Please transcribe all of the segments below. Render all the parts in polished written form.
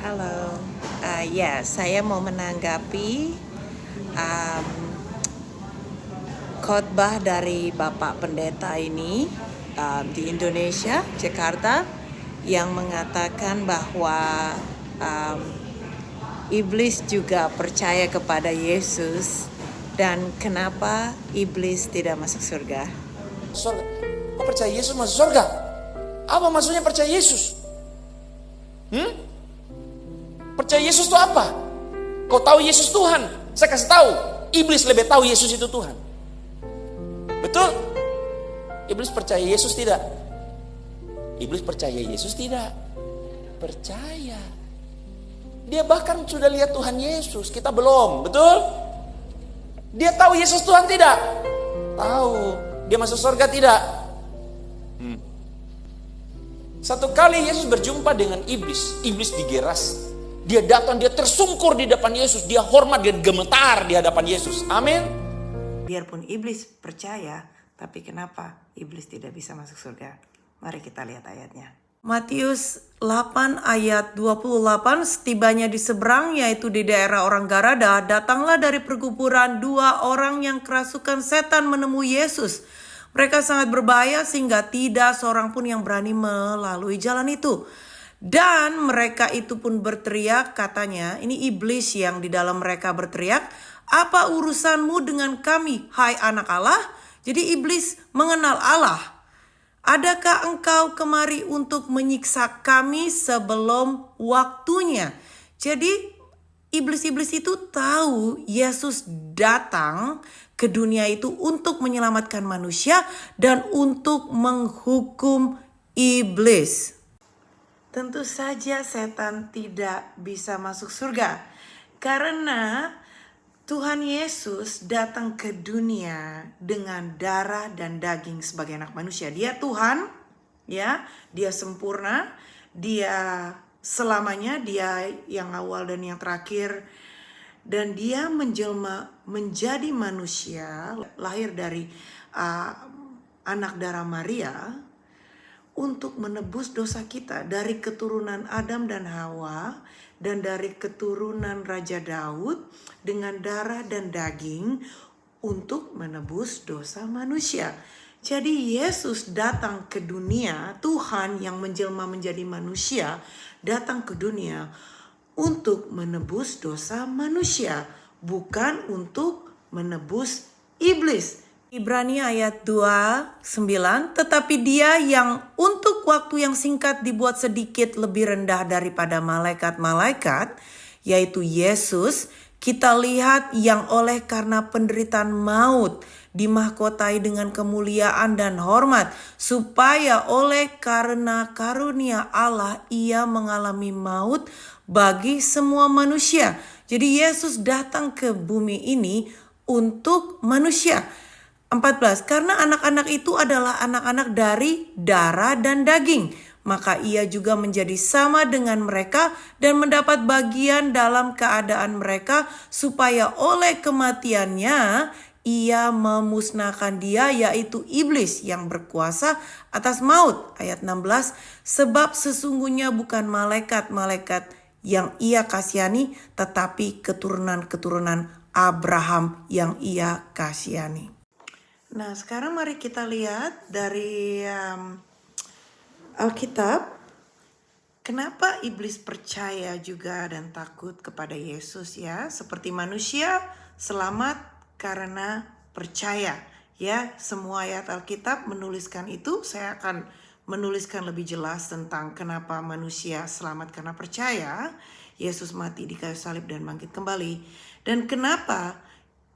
Halo, ya saya mau menanggapi um, khotbah dari Bapak Pendeta ini di Indonesia, Jakarta, yang mengatakan bahwa um, iblis juga percaya kepada Yesus dan kenapa iblis tidak masuk surga. Surga. Kau percaya Yesus masuk surga? Apa maksudnya percaya Yesus? Percaya Yesus itu apa? Kau tahu Yesus Tuhan? Saya kasih tahu, iblis lebih tahu Yesus itu Tuhan. Betul? Iblis percaya Yesus tidak? Iblis percaya Yesus tidak? Percaya. Dia bahkan sudah lihat Tuhan Yesus, kita belum, betul? Dia tahu Yesus Tuhan tidak? Tahu. Dia masuk surga tidak? Satu kali Yesus berjumpa dengan iblis. Iblis digeras. Dia datang, dia tersungkur di depan Yesus. Dia hormat, dia gemetar di hadapan Yesus. Amin. Biarpun iblis percaya, tapi kenapa iblis tidak bisa masuk surga? Mari kita lihat ayatnya. Matius 8 ayat 28, setibanya di seberang yaitu di daerah orang Garada, datanglah dari perkuburan 2 orang yang kerasukan setan menemui Yesus. Mereka sangat berbahaya sehingga tidak seorang pun yang berani melalui jalan itu. Dan mereka itu pun berteriak, katanya, ini iblis yang di dalam mereka berteriak, apa urusanmu dengan kami, hai anak Allah? Jadi iblis mengenal Allah. Adakah engkau kemari untuk menyiksa kami sebelum waktunya? Jadi iblis-iblis itu tahu Yesus datang ke dunia itu untuk menyelamatkan manusia dan untuk menghukum iblis. Tentu saja setan tidak bisa masuk surga karena Tuhan Yesus datang ke dunia dengan darah dan daging sebagai anak manusia. Dia Tuhan, ya, dia sempurna, dia selamanya, dia yang awal dan yang terakhir. Dan dia menjelma menjadi manusia, lahir dari anak darah Maria, untuk menebus dosa kita dari keturunan Adam dan Hawa dan dari keturunan Raja Daud dengan darah dan daging untuk menebus dosa manusia. Jadi Yesus datang ke dunia, Tuhan yang menjelma menjadi manusia datang ke dunia untuk menebus dosa manusia, bukan untuk menebus iblis. Ibrani ayat 2:9, tetapi dia yang untuk waktu yang singkat dibuat sedikit lebih rendah daripada malaikat-malaikat, yaitu Yesus, kita lihat yang oleh karena penderitaan maut dimahkotai dengan kemuliaan dan hormat, supaya oleh karena karunia Allah ia mengalami maut bagi semua manusia. Jadi Yesus datang ke bumi ini untuk manusia. 14, karena anak-anak itu adalah anak-anak dari darah dan daging, maka ia juga menjadi sama dengan mereka dan mendapat bagian dalam keadaan mereka, supaya oleh kematiannya ia memusnahkan dia, yaitu iblis yang berkuasa atas maut. Ayat 16, sebab sesungguhnya bukan malaikat-malaikat yang ia kasihani, tetapi keturunan-keturunan Abraham yang ia kasihani. Nah, sekarang mari kita lihat dari Alkitab, kenapa iblis percaya juga dan takut kepada Yesus, ya? Seperti manusia selamat karena percaya, ya. Semua ayat Alkitab menuliskan itu. Saya akan menuliskan lebih jelas tentang kenapa manusia selamat karena percaya Yesus mati di kayu salib dan bangkit kembali, dan kenapa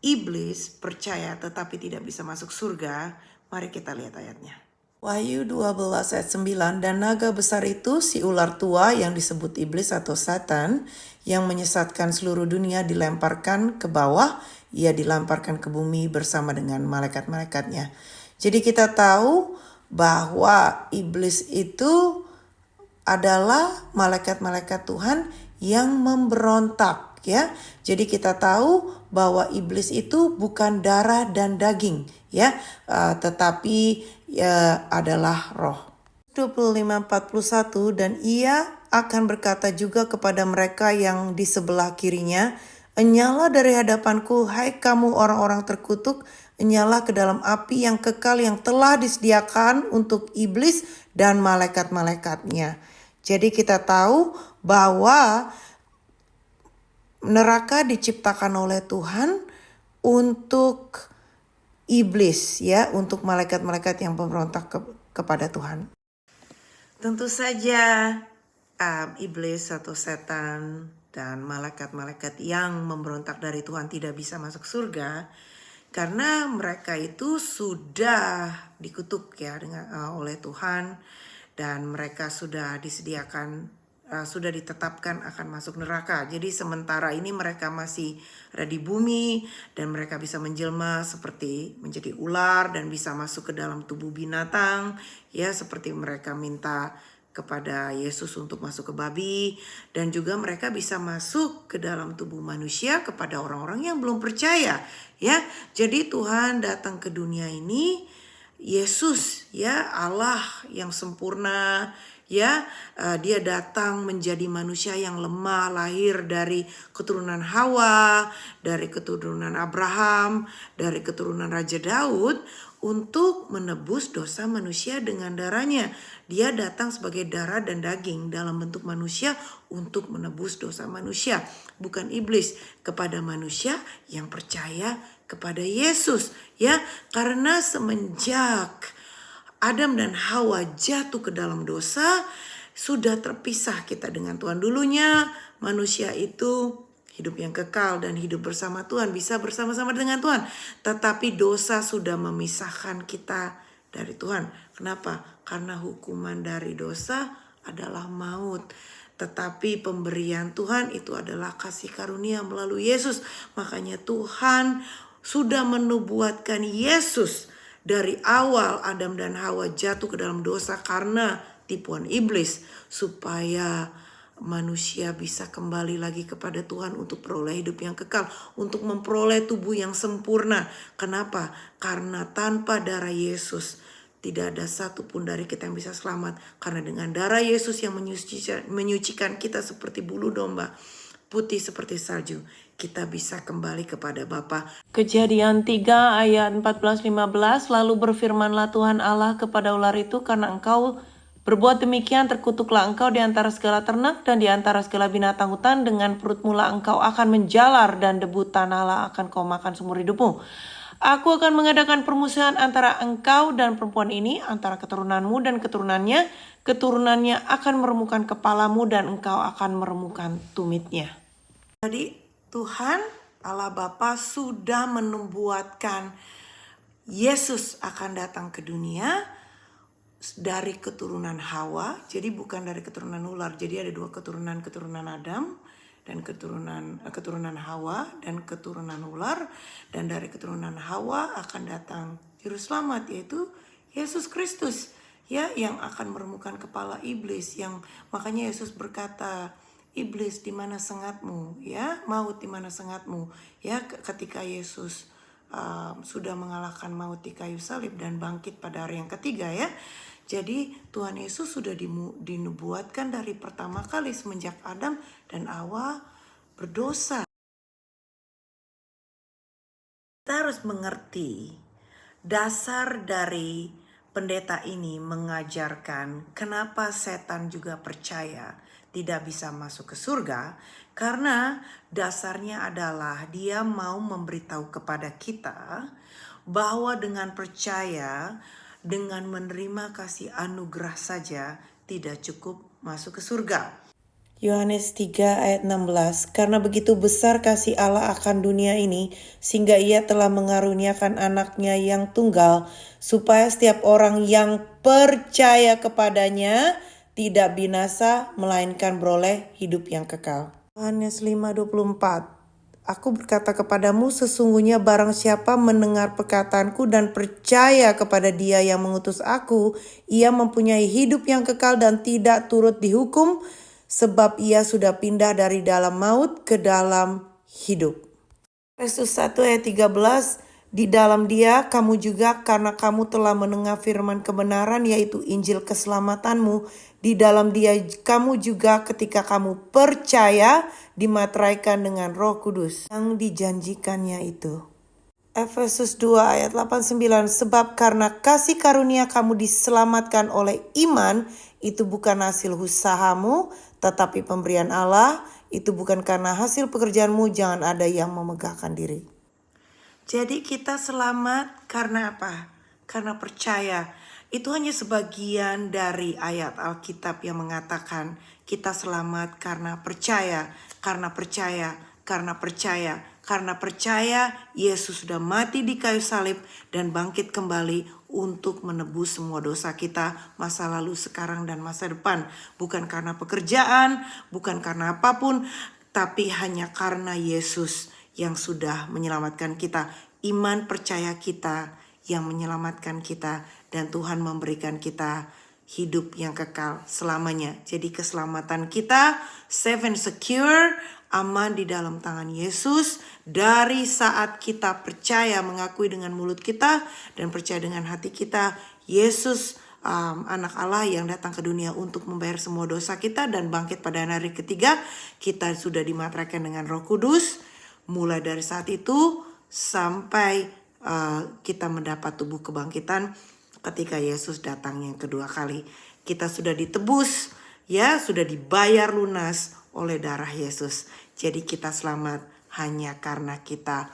iblis percaya tetapi tidak bisa masuk surga. Mari kita lihat ayatnya. Wahyu 12 ayat 9, dan naga besar itu, si ular tua yang disebut iblis atau Satan, yang menyesatkan seluruh dunia, dilemparkan ke bawah. Ia dilemparkan ke bumi bersama dengan malaikat-malaikatnya. Jadi kita tahu bahwa iblis itu adalah malaikat-malaikat Tuhan yang memberontak, ya. Jadi kita tahu bahwa iblis itu bukan darah dan daging, ya, tetapi adalah roh. 25:41, dan ia akan berkata juga kepada mereka yang di sebelah kirinya, "Enyala dari hadapanku, hai kamu orang-orang terkutuk, enyala ke dalam api yang kekal yang telah disediakan untuk iblis dan malaikat-malaikatnya." Jadi kita tahu bahwa neraka diciptakan oleh Tuhan untuk iblis, ya, untuk malaikat-malaikat yang memberontak kepada Tuhan. Tentu saja iblis atau setan dan malaikat-malaikat yang memberontak dari Tuhan tidak bisa masuk surga karena mereka itu sudah dikutuk ya oleh Tuhan, dan mereka sudah disediakan, sudah ditetapkan akan masuk neraka. Jadi sementara ini mereka masih ada di bumi dan mereka bisa menjelma seperti menjadi ular dan bisa masuk ke dalam tubuh binatang, ya, seperti mereka minta kepada Yesus untuk masuk ke babi, dan juga mereka bisa masuk ke dalam tubuh manusia kepada orang-orang yang belum percaya, ya. Jadi Tuhan datang ke dunia ini, Yesus, ya, Allah yang sempurna, ya, dia datang menjadi manusia yang lemah, lahir dari keturunan Hawa, dari keturunan Abraham, dari keturunan Raja Daud untuk menebus dosa manusia dengan darahnya. Dia datang sebagai darah dan daging dalam bentuk manusia untuk menebus dosa manusia, bukan iblis, kepada manusia yang percaya kepada Yesus, ya. Karena semenjak Adam dan Hawa jatuh ke dalam dosa, sudah terpisah kita dengan Tuhan. Dulunya manusia itu hidup yang kekal dan hidup bersama Tuhan, bisa bersama-sama dengan Tuhan. Tetapi dosa sudah memisahkan kita dari Tuhan. Kenapa? Karena hukuman dari dosa adalah maut. Tetapi pemberian Tuhan itu adalah kasih karunia melalui Yesus. Makanya Tuhan sudah menubuatkan Yesus dari awal Adam dan Hawa jatuh ke dalam dosa karena tipuan iblis, supaya manusia bisa kembali lagi kepada Tuhan untuk peroleh hidup yang kekal, untuk memperoleh tubuh yang sempurna. Kenapa? Karena tanpa darah Yesus tidak ada satupun dari kita yang bisa selamat. Karena dengan darah Yesus yang menyucikan kita seperti bulu domba, putih seperti salju, kita bisa kembali kepada Bapa. Kejadian 3 ayat 14-15, lalu berfirmanlah Tuhan Allah kepada ular itu, karena engkau berbuat demikian, terkutuklah engkau di antara segala ternak dan di antara segala binatang hutan. Dengan perut mula engkau akan menjalar dan debu tanahlah akan kau makan seumur hidupmu. Aku akan mengadakan permusuhan antara engkau dan perempuan ini, antara keturunanmu dan keturunannya. Keturunannya akan meremukkan kepalamu dan engkau akan meremukkan tumitnya. Jadi Tuhan Allah Bapa sudah menubuatkan Yesus akan datang ke dunia dari keturunan Hawa. Jadi bukan dari keturunan ular. Jadi ada dua keturunan Adam dan keturunan Hawa dan keturunan ular. Dan dari keturunan Hawa akan datang juru selamat, yaitu Yesus Kristus, ya, yang akan meremukkan kepala iblis. Yang makanya Yesus berkata, iblis di mana sengatmu, ya, maut di mana sengatmu, ya, ketika Yesus sudah mengalahkan maut di kayu salib dan bangkit pada hari yang ketiga, ya. Jadi Tuhan Yesus sudah dinubuatkan dari pertama kali semenjak Adam dan Hawa berdosa. Kita harus mengerti dasar dari pendeta ini mengajarkan kenapa setan juga percaya tidak bisa masuk ke surga, karena dasarnya adalah dia mau memberitahu kepada kita bahwa dengan percaya, dengan menerima kasih anugerah saja tidak cukup masuk ke surga. Yohanes 3 ayat 16, karena begitu besar kasih Allah akan dunia ini, sehingga ia telah mengaruniakan anaknya yang tunggal, supaya setiap orang yang percaya kepadanya tidak binasa, melainkan beroleh hidup yang kekal. Yohanes 5:24, aku berkata kepadamu, sesungguhnya barang siapa mendengar perkataanku dan percaya kepada Dia yang mengutus aku, ia mempunyai hidup yang kekal dan tidak turut dihukum, sebab ia sudah pindah dari dalam maut ke dalam hidup. Efesus 1 ayat 13, Di dalam Dia kamu juga, karena kamu telah mendengar firman kebenaran, yaitu Injil keselamatanmu. Di dalam Dia kamu juga ketika kamu percaya dimateraikan dengan Roh Kudus yang dijanjikannya itu. Efesus 2 ayat 8-9. Sebab karena kasih karunia kamu diselamatkan oleh iman, itu bukan hasil usahamu, tetapi pemberian Allah. Itu bukan karena hasil pekerjaanmu, jangan ada yang memegahkan diri. Jadi kita selamat karena apa? Karena percaya. Itu hanya sebagian dari ayat Alkitab yang mengatakan kita selamat karena percaya, karena percaya, karena percaya. Karena percaya Yesus sudah mati di kayu salib dan bangkit kembali untuk menebus semua dosa kita, masa lalu, sekarang, dan masa depan. Bukan karena pekerjaan, bukan karena apapun, tapi hanya karena Yesus yang sudah menyelamatkan kita. Iman percaya kita yang menyelamatkan kita, dan Tuhan memberikan kita hidup yang kekal selamanya. Jadi keselamatan kita safe and secure, aman di dalam tangan Yesus dari saat kita percaya, mengakui dengan mulut kita dan percaya dengan hati kita Yesus anak Allah yang datang ke dunia untuk membayar semua dosa kita dan bangkit pada hari ketiga. Kita sudah dimateraikan dengan Roh Kudus. Mulai dari saat itu sampai kita mendapat tubuh kebangkitan ketika Yesus datang yang kedua kali. Kita sudah ditebus, ya, sudah dibayar lunas oleh darah Yesus. Jadi kita selamat hanya karena kita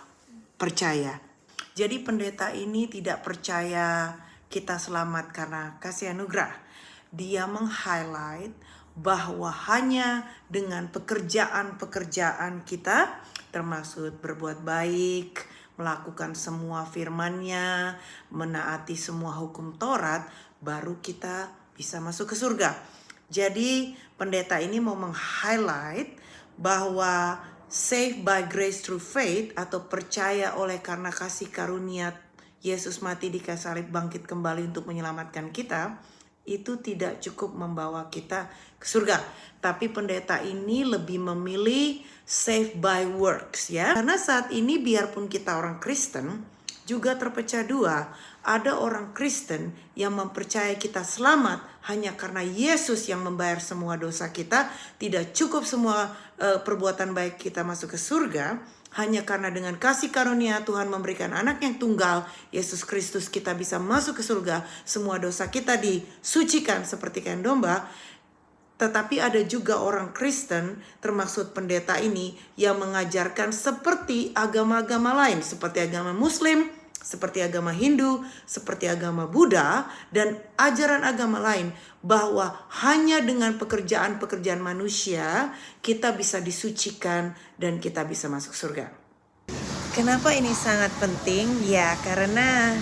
percaya. Jadi pendeta ini tidak percaya kita selamat karena kasih anugerah. Dia meng-highlight bahwa hanya dengan pekerjaan-pekerjaan kita, termasuk berbuat baik, melakukan semua firman-Nya, menaati semua hukum Taurat, baru kita bisa masuk ke surga. Jadi pendeta ini mau meng-highlight bahwa saved by grace through faith, atau percaya oleh karena kasih karunia Yesus mati di kayu salib bangkit kembali untuk menyelamatkan kita, itu tidak cukup membawa kita ke surga. Tapi pendeta ini lebih memilih saved by works, ya. Karena saat ini biarpun kita orang Kristen juga terpecah dua. Ada orang Kristen yang mempercayai kita selamat hanya karena Yesus yang membayar semua dosa kita. Tidak cukup semua perbuatan baik kita masuk ke surga. Hanya karena dengan kasih karunia Tuhan memberikan anak yang tunggal, Yesus Kristus, kita bisa masuk ke surga. Semua dosa kita disucikan seperti kain domba. Tetapi ada juga orang Kristen, termasuk pendeta ini, yang mengajarkan seperti agama-agama lain, seperti agama Muslim, seperti agama Hindu, seperti agama Buddha, dan ajaran agama lain, bahwa hanya dengan pekerjaan-pekerjaan manusia kita bisa disucikan dan kita bisa masuk surga. Kenapa ini sangat penting? Ya, karena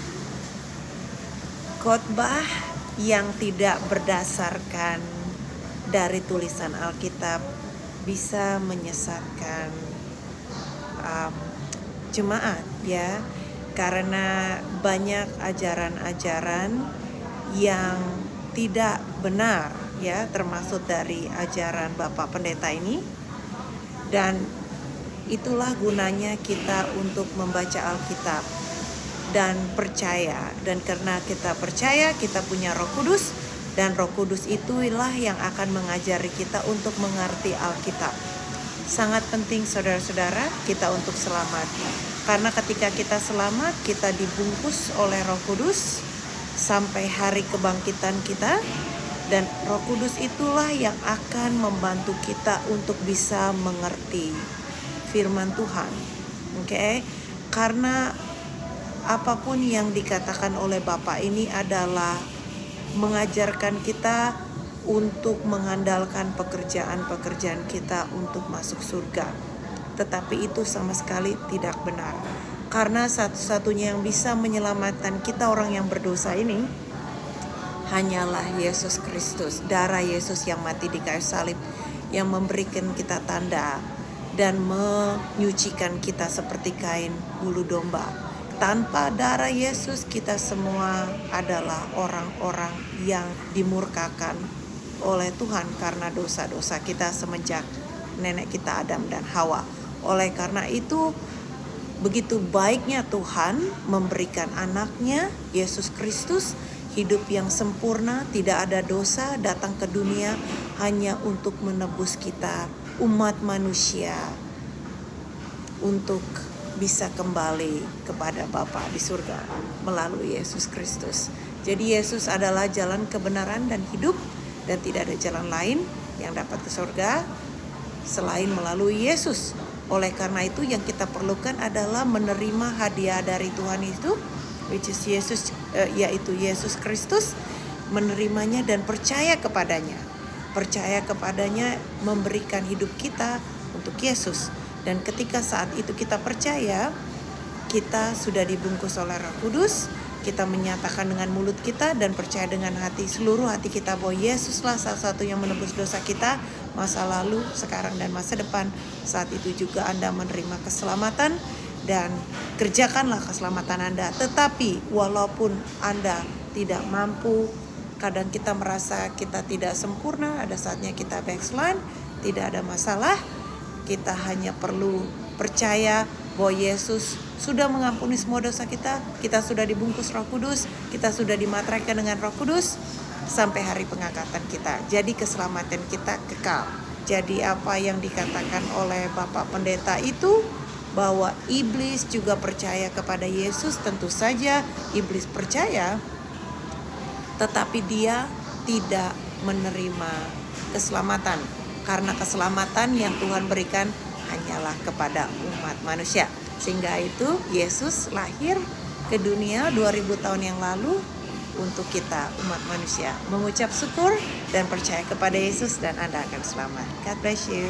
khotbah yang tidak berdasarkan dari tulisan Alkitab bisa menyesatkan jemaat, ya. Karena banyak ajaran-ajaran yang tidak benar, ya, termasuk dari ajaran Bapak Pendeta ini. Dan itulah gunanya kita untuk membaca Alkitab dan percaya. Dan karena kita percaya, kita punya Roh Kudus, dan Roh Kudus itulah yang akan mengajari kita untuk mengerti Alkitab. Sangat penting saudara-saudara kita untuk selamat. Karena ketika kita selamat, kita dibungkus oleh Roh Kudus sampai hari kebangkitan kita. Dan Roh Kudus itulah yang akan membantu kita untuk bisa mengerti firman Tuhan. Oke? Karena apapun yang dikatakan oleh Bapak ini adalah mengajarkan kita untuk mengandalkan pekerjaan-pekerjaan kita untuk masuk surga. Tetapi itu sama sekali tidak benar. Karena satu-satunya yang bisa menyelamatkan kita orang yang berdosa ini hanyalah Yesus Kristus. Darah Yesus yang mati di kayu salib yang memberikan kita tanda dan menyucikan kita seperti kain bulu domba. Tanpa darah Yesus kita semua adalah orang-orang yang dimurkakan oleh Tuhan karena dosa-dosa kita semenjak nenek kita Adam dan Hawa. Oleh karena itu begitu baiknya Tuhan memberikan anaknya, Yesus Kristus, hidup yang sempurna, tidak ada dosa, datang ke dunia hanya untuk menebus kita, umat manusia, untuk bisa kembali kepada Bapa di surga melalui Yesus Kristus. Jadi Yesus adalah jalan kebenaran dan hidup, dan tidak ada jalan lain yang dapat ke surga selain melalui Yesus. Oleh karena itu yang kita perlukan adalah menerima hadiah dari Tuhan itu, which is Yesus, yaitu Yesus Kristus, menerimanya dan percaya kepadanya. Percaya kepadanya memberikan hidup kita untuk Yesus. Dan ketika saat itu kita percaya, kita sudah dibungkus oleh Roh Kudus, kita menyatakan dengan mulut kita dan percaya dengan hati, seluruh hati kita bahwa Yesuslah salah satu yang menebus dosa kita, masa lalu, sekarang, dan masa depan. Saat itu juga Anda menerima keselamatan dan kerjakanlah keselamatan Anda. Tetapi walaupun Anda tidak mampu, kadang kita merasa kita tidak sempurna, ada saatnya kita backslide, tidak ada masalah. Kita hanya perlu percaya bahwa Yesus sudah mengampuni semua dosa kita. Kita sudah dibungkus Roh Kudus, kita sudah dimateraikan dengan Roh Kudus sampai hari pengangkatan kita. Jadi keselamatan kita kekal. Jadi apa yang dikatakan oleh Bapak Pendeta itu, bahwa iblis juga percaya kepada Yesus, tentu saja iblis percaya, tetapi dia tidak menerima keselamatan. Karena keselamatan yang Tuhan berikan hanyalah kepada umat manusia. Sehingga itu Yesus lahir ke dunia 2000 tahun yang lalu untuk kita umat manusia. Mengucap syukur dan percaya kepada Yesus dan Anda akan selamat. God bless you.